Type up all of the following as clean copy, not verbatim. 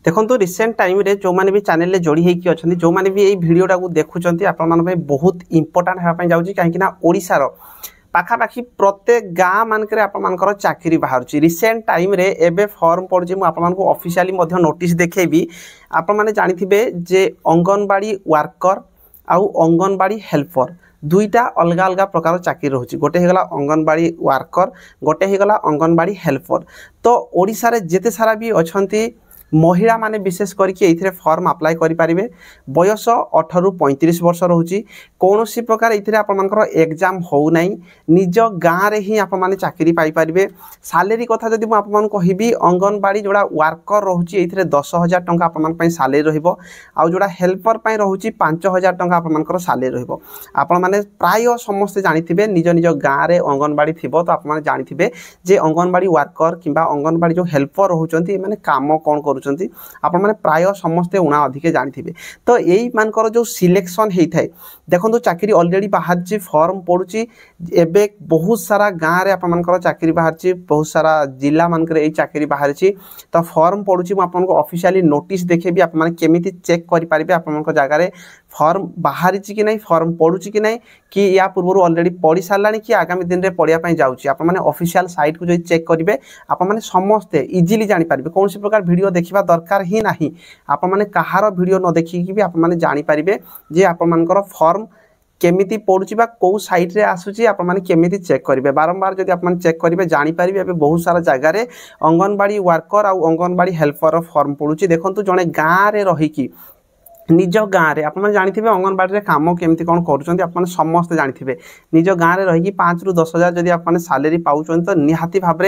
देखो recent time रे जो माने भी चैनल रे जोड़ी हेकी अछंती जो माने भी एई वीडियोटा को देखुचंती आपन मन पे बहुत इंपोर्टेंट हेबा पई जाउची काहे कि ना ओडिसा रो पाखापाखी प्रत्येक गाँ मानक आपर चाकरी बाहर रिसेंट टाइम रे एबे फॉर्म पड़ी मुझे आपको ऑफिशियली नोटिस देखेबी आपण मैंने जानिथिबे जे अंगनवाड़ी वर्कर आउ अंगनवाड़ी हेल्पर दुईटा अलग अलग प्रकार चाकरी रोचे गोटे होगला अंगनवाड़ी वर्कर गोटे होगला अंगनवाड़ी हेल्पर तो ओडिशा रे जेते सारा भी अछंती महिला माने विशेष करके ये फॉर्म अप्लाई करें बयस 18 ରୁ 35 वर्ष रोचे कौन सी प्रकार ये आपर एग्जाम हो ना निज गाँव रे ही आप चाकरी पाइपर सालेरी कथा जब मुझे कहबी अंगनवाड़ी जोड़ा वर्कर रोचे ये 10,000 टंका आप सालेरी रहिबो आउ जोड़ा हेल्पर रोचे 5,000 टंका आप सालेरी रहिबो आपण माने प्राय समस्ते जानिथिबे निज निज गाँव रे अंगनवाड़ी थिबो तो आप जानिथिबे जे अंगनवाड़ी वर्कर किंबा अंगनवाड़ी जो हेल्पर रोचंती माने काम कौन करू आपण माने प्राय समस्ते उना अधिके जानिथिबे तो एई मानकर जो सिलेक्शन हेइथाय देखंतु चाकरी ऑलरेडी बाहरची फॉर्म पडुची एबे बहुत सारा गाँव रे आपण मानकर चाकरी बाहरची बहुत सारा जिला मानकर एई चाकरी बाहरची तो फॉर्म पडुची म आपनको ऑफिशियली नोटिस देखेबी आपण माने केमिति चेक करि पारिबे आपनको जागा रे फॉर्म बाहरची कि नै फॉर्म पडुची कि नै कि या पूर्व ऑलरेडी पड़ी सारलानी कि आगामी दिन रे पड़िया पई जाउची आपण माने ऑफिशियल साइट को जो चेक करिवे आपण माने समस्ते इजीली जानि पारिबे कौन सी प्रकार वीडियो देखिबा दरकार ही नाही आपण माने कहार वीडियो न देखि कि भी आपण माने जानि पारिबे जे आपण मानकर फॉर्म केमिति पडुची बा को साइट रे आसुची आपण माने केमिति चेक करिवे बारंबार जदि आपण चेक करिवे जानि पारिबे एबे बहुत सारा जगह रे अंगनवाड़ी वर्कर आ अंगनवाड़ी हेल्पर फॉर्म पडुची देखंतु जने गाँ रे रही कि निज गाँव में आप जानिथिबे अंगनवाड़ी काम केमती कौन कर समस्ते जानिथिबे निज गाँव में रही 5 ରୁ 10,000 जदि आप सालेरी पाउछन तो निहाती भाव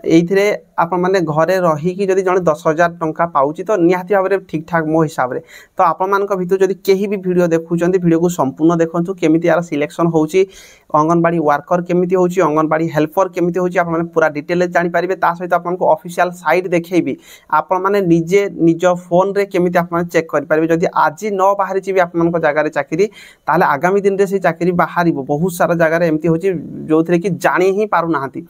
ये आप मैंने घरे रहीकि जदि जड़े 10,000 टंका पाउची तो निहाती भाव ठीक ठाक मो हिसाब रे तो आपण भितर जदि केही भी वीडियो देखुचंती वीडियो को संपूर्ण देखंतु केमिति यार सिलेक्शन होउची अंगनवाड़ी वर्कर केमिति होउची अंगनवाड़ी हेल्पर केमिति होउची आप माने पूरा डिटेल जानि पारिबे ता सहित आपनको ऑफिशियल साइट देखैबी आपण माने निजे निज फोन रे केमिति आप माने चेक करि पारिबे जदि आज न बाहरी छी भी आपनको जगह रे चाकरी ताले आगामी दिन रे से चाकरी बाहरिबो बहुत सारा जगह रे एमती होची जोथरे कि जानि ही पारु नाहंती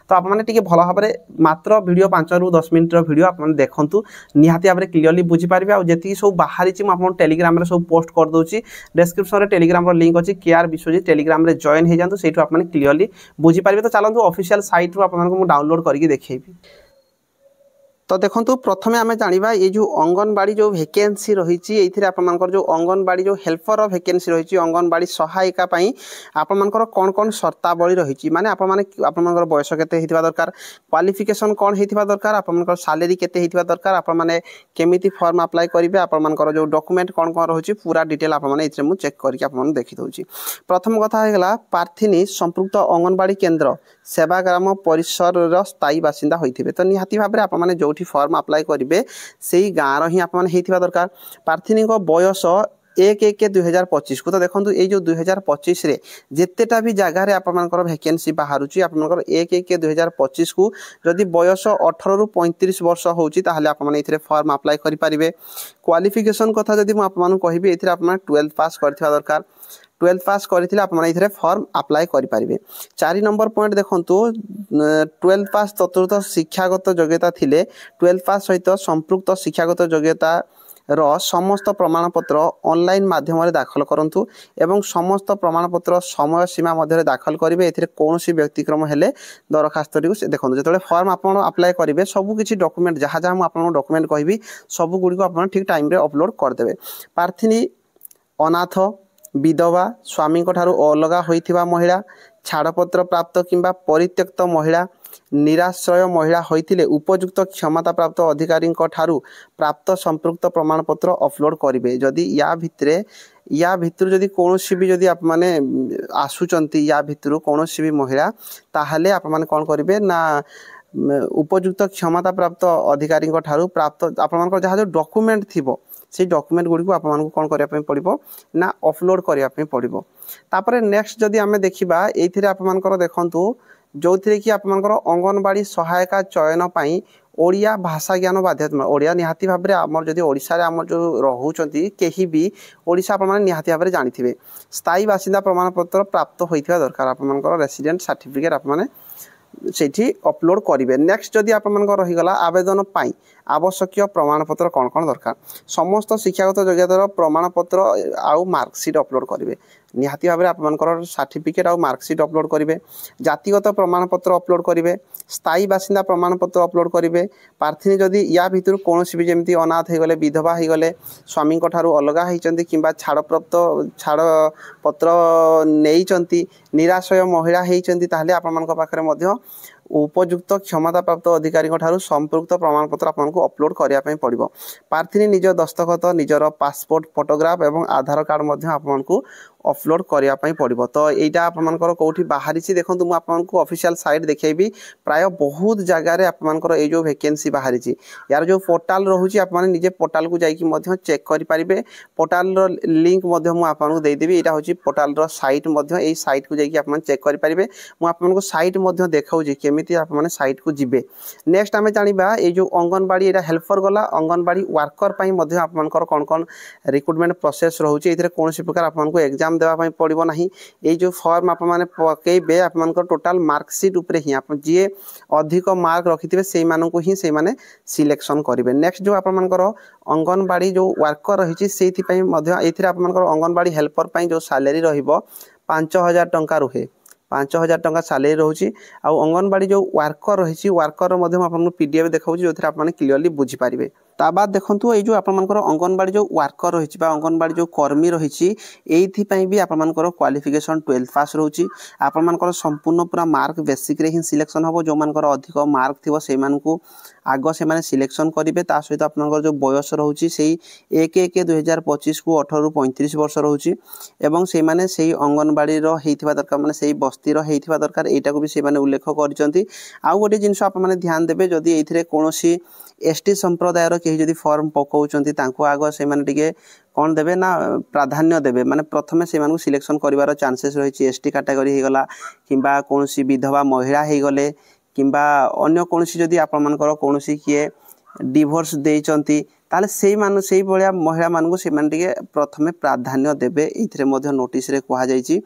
तो आप माने टिके भलो भाबरे मात्र वीडियो 5 ରୁ 10 मिनिट रो वीडियो आप माने देखंतु निहाती भाबरे क्लियरली बुझी पारिबे आ जेति सब बाहरी छी म आपन टेलीग्राम रे सब पोस्ट कर दोची डिस्क्रिप्शन रे टेलीग्राम रो लिंक अछि केआर विश्वजीत टेलीग्राम रे जॉइन हे जानतु सेठु आप माने क्लियरली बुझी पारिबे तो चलंतु ऑफिशियल साइट रो आप माने को डाउनलोड करके देखैबी तो देखो प्रथमे आम जाना ये जो अंगनवाड़ी जो वैकेंसी रही जो अंगनवाड़ी जो हेल्पर वैकेंसी रही अंगनवाड़ी सहायिका आपंकर कौन कौन शर्तावली रही माने आपंकर बयस के दरकार क्वालिफिकेशन कौन होता दरकार आपंकर सालेरी केते दरकार आपने केमिति फॉर्म अप्लाई करेंगे आपंकर जो डॉक्यूमेंट कौन कौन रही पूरा डिटेल आपने चेक करके देखी दूसरी प्रथम कथा होगा प्रार्थी संपृक्त अंगनवाड़ी केन्द्र सेवाग्राम परिसर स्थायी बासिंदा होते तो निहाती भाव में आपने जो फॉर्म अप्लाई करेंगे से ही गाँव ही आपने दरकार प्रार्थी बयस 1/1/2025 को तो देखो ये जो 2025 रे जितेटा भी जगह रे आपनकर वैकेंसी बाहर आपनकर 1/1/2025 को जदि बयस 18 ରୁ 35 वर्ष होची ताहले आप माने इथरे फॉर्म अप्लाई करि परिबे क्वालिफिकेशन कथा जदि मु आपन कहिबे इथरे आपन 12 पास करथिबा दरकार 12 पास करथिले आप माने इथरे फॉर्म अप्लाई करि परिबे 4 नंबर पॉइंट देखंतु 12 पास चतुर्थ शिक्षागत योग्यता थिले 12 पास सहित संपृक्त शिक्षागत योग्यता रो समस्त प्रमाणपत्र ऑनलाइन माध्यम रे दाखल करंतु एवं समस्त प्रमाणपत्र समय सीमा मध्य दाखल करेंगे एथिरे कोनोसी व्यक्तिक्रम हेले दरखास्त देखो जो फॉर्म आपन अप्लाई करेंगे सब किसी डॉक्यूमेंट जहाँ जहाँ मुझे डॉक्यूमेंट कहबी सब गुड़ी आप ठीक टाइम रे अपलोड करदेवे प्रार्थी अनाथ विधवा स्वामी अलगा होइथिबा महिला छाड़पत्र प्राप्त किंबा परित्यक्त महिला निराश्रय महिला होइथिले उपयुक्त क्षमता प्राप्त अधिकारी प्राप्त संपृक्त प्रमाणपत्र अपलोड करेंगे जदि या भितर जदि कौन भी जदि आप माने आसुचंती या भितर कौन भी महिला ताहले आप माने कौन करेंगे ना उपयुक्त क्षमता प्राप्त अधिकारी प्राप्त आप जहाँ जो डॉक्यूमेंट थिबो से डॉक्यूमेंट गुड़ी को आपको कौन करने पड़ो ना अपलोड करने पड़ो तापर नेक्स्ट जदि आम देखा ये आपर देखूँ जो थी कि आपर अंगनवाड़ी सहायिका चयन पाई ओडिया भाषा ज्ञान बाध्यता ओडिया निहाती भाव में आम जदि ओडिशा रे आम जो रोचंती कहीं भी ओडिशा आप निहाती भाव में जानिथिबे स्थायी बासिंदा प्रमाणपत्र प्राप्त होइथिबा दरकार आपर रेसिडेंट सर्टिफिकेट आप सेठी अपलोड करेंगे। नेक्स्ट जदि आपंकर रहीगला आवेदन पाई आवश्यक प्रमाणपत्र कौन कौन दरकार समस्त शिक्षागत योग्यतार प्रमाणपत्र आउ मार्कसीट अपलोड करेंगे। निहाती भाव में आपंकर सर्टिफिकेट आउ मार्कसीट अपलोड करेंगे। जातिगत प्रमाणपत्र अपलोड करेंगे। स्थायी बासिंदा प्रमाणपत्र अपलोड करेंगे। प्रार्थी जदि या भितर कौन भी जमी अनाथ हो गले विधवा हो गले स्वामी अलग होती कि छाड़प्राप्त छाड़पत्र नहीं निराश्रय महिला होती आपंकर उपयुक्त क्षमता प्राप्त अधिकारी संपृक्त प्रमाणपत्र आपको अपलोड करने पड़ो। प्रार्थी निज दस्तखत निजर पासपोर्ट फोटोग्राफ और आधार कार्ड आपको अपलोड करने पड़ो। तो यहाँ आपर कौटी बाहरी देखो मुझे आपको ऑफिशियल साइट देखी प्राय बहुत जगार आपर ये जो वैकेंसी बाहरी यार जो पोर्टाल रोचे आपने निजे पोर्टाल को जाकि चेक करेंगे। पोर्टाल लिंक आपको देदेवी यहाँ हूँ पोर्टाल साइट यही साइट को जाकि चेक करेंगे। मुझे साइट देखा केमी आपने साइट को जीवे। नेक्स्ट आम जाना ये जो अंगनवाड़ी यहाँ हेल्पर गला अंगनवाड़ी वर्कर आपंकर कौन कौन रिक्रुटमेंट प्रोसेस रोचे ये कौन प्रकार आपको एग्जाम देवाई पड़ो ना। ये जो फॉर्म आपने पकईबे आप टोटाल मार्कसीट उपरे ही आप जी अधिक मार्क रखिथे से ही से सिलेक्शन करेंगे। नेक्स्ट जो आपंकर अंगनवाड़ी जो वर्कर रही से आपंकर अंगनवाड़ी हेल्पर जो सैलरी रो5000 टंका रुहे 5000 टंका सैलरी रोचे। आउ अंगनवाड़ी जो वर्कर रही वर्कर आपको पीडीएफ देखा जो आपने क्लीयरली बुझीपारे। ता बाद देखो ये जो आपर अंगनवाड़ी जो वर्कर रही अंगनवाड़ी जो कर्मी रही ये भी आपर क्वालिफिकेशन 12th पास रोचे। आपर संपूर्ण पूरा मार्क बेसिक ही सिलेक्शन हम जो मान अधिक मार्क थी से आग से सिलेक्शन करेंगे। ता सहित आप जो बयस रोचे से 1/1/2025 को 18 ରୁ 35 वर्ष रोचे और से अंगनवाड़ी दरकार मैंने से बस्तीर होता दरकार यहाँ भी से उल्लेख कर। आउ गोटे जिनस आप ध्यान देवे जदि ये कौन एसटी संप्रदायर कहीं जदि फॉर्म पकाउछंती तांको आग से कौन देवे ना प्राधान्य देवे माने प्रथमे से सिलेक्शन करिवार चांसेस रही। एसटी कैटेगरी हो गला किंबा कौन विधवा महिला हो गले किंबा अन्य कौन जदि आपंकर कौन किए डिवोर्स देइचंती ताले से भाया महिला मानू से प्रथमे प्राधान्य देवे। ये नोटिस रे कहा जाइए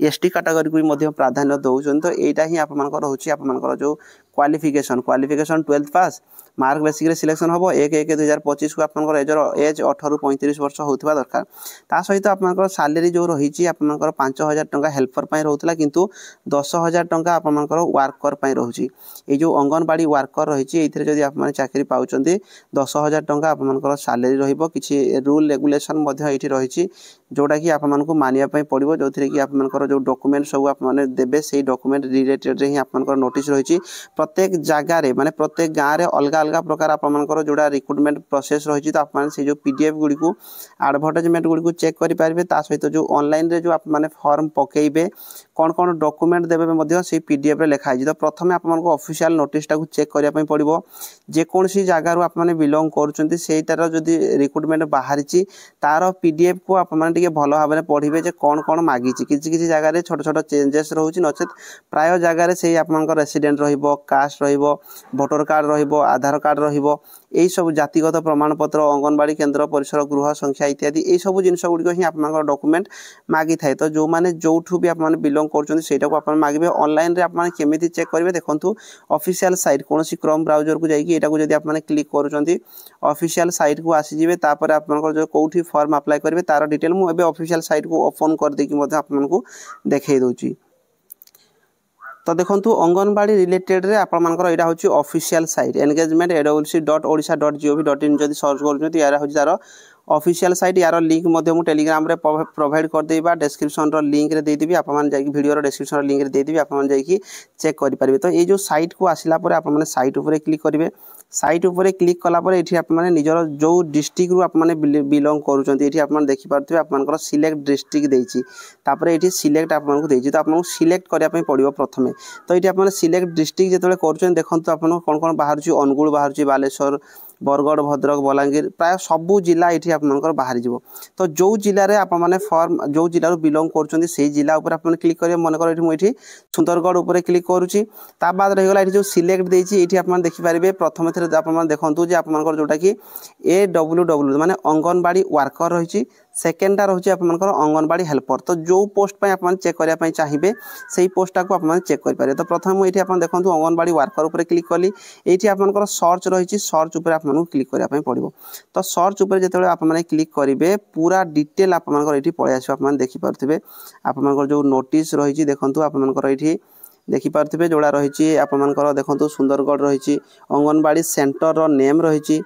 एसटी कैटेगरी को भी प्राधान्य दौरान। तो यहाँ ही आपर रोचे आपर जो क्वालिफिकेशन 12th पास मार्क बेसिक सिलेक्शन हम 1/1/2025 को आपर एज 18 ରୁ 35 वर्ष होता दरकार। ता सहित आपर सैलरी जो रही आपर 5000 टंका हेल्पर रोला किंतु 10,000 टंका आपर वर्कर रोचे। ये जो अंगनवाड़ी वर्कर रही ये आप चाकरी पाँच 10,000 टंका आपर सैलरी रही। रूल रेगुलेशन ये रही जोटा कि आपको मानिया पड़ो जो थी कि आपर जो डॉक्यूमेंट सब आपने देवे से डॉक्यूमेंट रिलेटेड ही आपर नोटिस रही। प्रत्येक जगार माने प्रत्येक गाँव में अलग अलग प्रकार आपर जोड़ा रिक्रुटमेंट प्रोसेस रही। तो आप जो पीडीएफ गुड़ी को एडवर्टाइजमेंट गुड़ी को चेक करेंगे। ता सहित जो ऑनलाइन रे जो आपने फॉर्म पकईबे कौन कौन डॉक्यूमेंट देवे से पीडीएफ रे लिखाई। तो प्रथम आपको ऑफिशियल नोटिस टाक चेक करने पड़ो जेकोसी जगार आपने बिलंग कर जदि रिक्रुटमेंट बाहरी तार पीडीएफ को आपने भल भाव में पढ़े जे कौन कौन मागी किसी जगह छोट छोट चेंजेस रोचे नचेत प्राय जगार से आप रेसिडेंट कास्ट भोटर कार्ड आधार कार्ड यही सब जातिगत प्रमाणपत्र अंगनवाड़ी केन्द्र परिसर गृह संख्या इत्यादि यही सब जिन गुड़िक ही आप डॉक्यूमेंट मागी थाए। तो जो मैंने जोठू भी आप बिलंग कर मागे ऑनलाइन रे आपने केमी चेक करेंगे। देखो ऑफिशियल साइट कौन क्रोम ब्राउजर को जाकि आपने क्लिक कर ऑफिशियल साइट को आसीजे तापर आप जो कौटी फॉर्म अप्लाई करेंगे तार डिटेल मुझे ऑफिशियल साइट को ओपन कर देकी आपको देखई दूची। तो देखो अंगनवाड़ी रिलेटेड रे आपर यहाँ हूँ ऑफिशियल साइट एंगेजमेंट awc.odisha.gov.in जब सर्च कर यार हूँ तार ऑफिशियल साइट यार लिंक मुझे टेलीग्राम रे प्रोवाइड कर देबा डिस्क्रिप्शन रो लिंक रे दे देबी आप वीडियो रो डिस्क्रिप्शन लिंक रे दे देबी आप चेक कर पारे। तो ये जो साइट को आसला आप साइट उपर क्लिक करेंगे। साइट उपर क्लिक कलापर ये आपने निजर जो डिस्ट्रिक्ट रू आपने बिलंग कर देखिपे आप सिलेक्ट डिस्ट्रिक्ट देती ये सिलेक्ट आपको देती। तो आपको सिलेक्ट करने पड़ो प्रथमे। तो ये आपने सिलेक्ट डिस्ट्रिक्ट जो कर देखो आप कौन कौन बाहर अनुगुल बाहर बालेश्वर बरगढ़ भद्रक बलांगीर प्राय सबू जिला ये आपंकर बाहरी जीव। तो जो जिले आप फॉर्म जो जिलूर बिलंग कर जिला उपर आप क्लिक करेंगे मनकर मुझे सुंदरगढ़ उपर क्लिक करुँची। ता बाद रहीगला ये जो सिलेक्ट देती ये आप देखिपारे प्रथम थे आप देखो जो आपर जोटा कि AWW माने अंगनवाड़ी वर्कर रही सेकेंडटा रोचे आपनकर अंगनवाड़ी हेल्पर। तो जो पोस्ट पे आप चेक करने चाहिए से पोस्टा को आप चेक करेंगे। तो प्रथम ये देखो अंगनवाड़ी वर्कर उपर क्लिक कली ये आपनकर सर्च रही सर्च उपर आपको क्लिक करने पड़ो। तो सर्च उपर जो आप क्लिक करेंगे पूरा डिटेल आपनकर ये पलि आस देखिपे आपनकर जो नोटिस रही देखो आपनकर ये देखिपे जोड़ा रही आपनकर देखो सुंदरगढ़ रही अंगनवाड़ी सेंटर नेम रही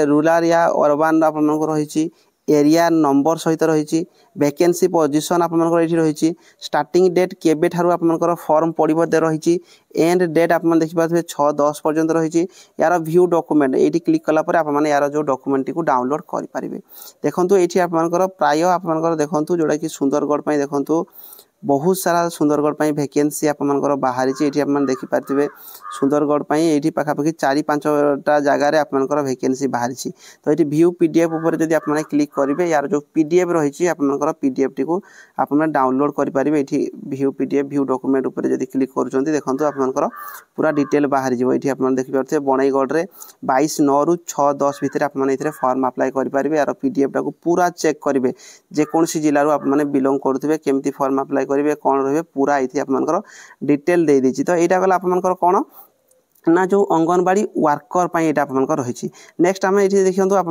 रूराल या अर्बान आपनकर रही एरिया नंबर सहित रही वैकेंसी पोजीशन आपनकर ये रही स्टार्टिंग डेट केबे ठारू आपनकर फॉर्म पड़ो रही एंड डेट आप देखिए 6-10 पर्यंत रही यार व्यू डॉक्यूमेंट ये क्लिक कलापर आप यार जो डॉक्यूमेंट को डाउनलोड करेंगे। देखो ये आपनकर प्राय आपनकर देखो जोड़ा कि सुंदरगढ़ देखो बहुत सारा सुंदरगढ़ वैकेंसी आपनकर बाहरी ये आप देखिपारे सुंदरगढ़ ये पाखापाखि 4-5टा जगार आपनकर वैकेंसी बाहरी। तो ये व्यू पीडीएफ उपर जब आप क्लिक करेंगे यार जो पीडीएफ रही आपनकर पीडीएफ टी को आप डाउनलोड करेंगे। ये व्यू पीडीएफ व्यू डॉक्यूमेंट उपर जब क्लिक कर देखो आपनकर पूरा डिटेल बाहर ये आप देखिपे बणईगढ़ में 22/9 ରୁ 6-10 भितर आप फॉर्म अप्लाई करेंगे। यार पीडीएफ टाक पूरा चेक करेंगे जेकोसी जिलूर आप बिलोंग करुवे केमती फॉर्म अप्लाई करेंगे कौन रही पूरा ये आपनकर डिटेल दे देती। तो यहाँ गला आपनकर कौन ना जो अंगनवाड़ी वर्कर पर यहाँ आपनकर रही। नेक्स्ट आम ये देखो आप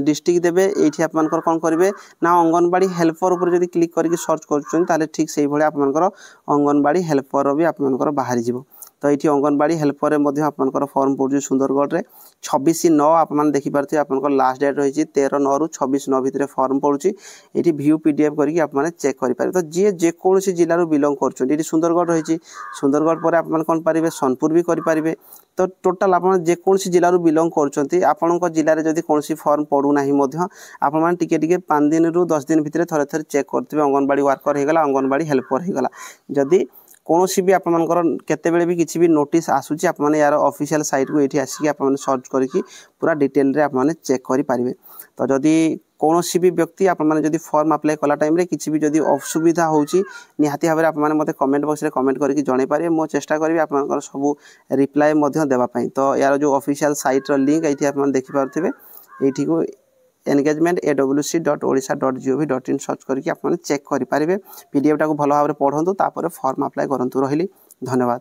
डिस्ट्रिक्ट देवे ये आपनकर कौन करेंगे ना अंगनवाड़ी हेल्पर उपर जब क्लिक करके सर्च कर ठीक से आपनकर अंगनवाड़ी हेल्पर भी आपनकर बाहरी जीव। तो ये अंगनवाड़ी हेल्पर आपनकर फॉर्म पड़े सुंदरगढ़ में 26/9 आप देखिपे आपनकर लास्ट डेट रही 13/9 ରୁ 26/9 भितर फॉर्म पड़ुची ये व्यू पीडीएफ करके आप चेक करेंगे। तो जी जेकोसी जिलूर बिलोंग कर सुंदरगढ़ रही सुंदरगढ़ पर आप कौन पारे सोनपुर भी करेंगे। तो टोटाल आप जेकोसी जिलूर बिलोंग कर जिले जदि कौन फॉर्म पड़ूना आप टे 5 दिन ରୁ 10 दिन भितर थे थे चेक करेंगे अंगनवाड़ी वर्कर होगा अंगनवाड़ी हेल्पर होगा। जदि कौन भी आपनकर केतेबेले भी किसी भी नोटिस आसूची आप यार ऑफिशियल साइट को ये आसिक आप सर्च करके पूरा डिटेल रे आप चेक करेंगे। तो जदि कौन भी व्यक्ति आप फॉर्म अप्लाई कला टाइम किसी भी जदि असुविधा होची निहाती भाव में मत कमेंट बॉक्स में कमेंट करके जन पारे मो चेष्टा करी आप सब रिप्लाई देवाई। तो यार जो ऑफिशियल साइट लिंक ये आप देखिपे ये को engagement@awc.odisha.gov.in सर्च करके आप चेक करेंगे। पीडीएफ टाक भल भाव में पढ़ु तापर फॉर्म अप्लाई करूँ। रही धन्यवाद।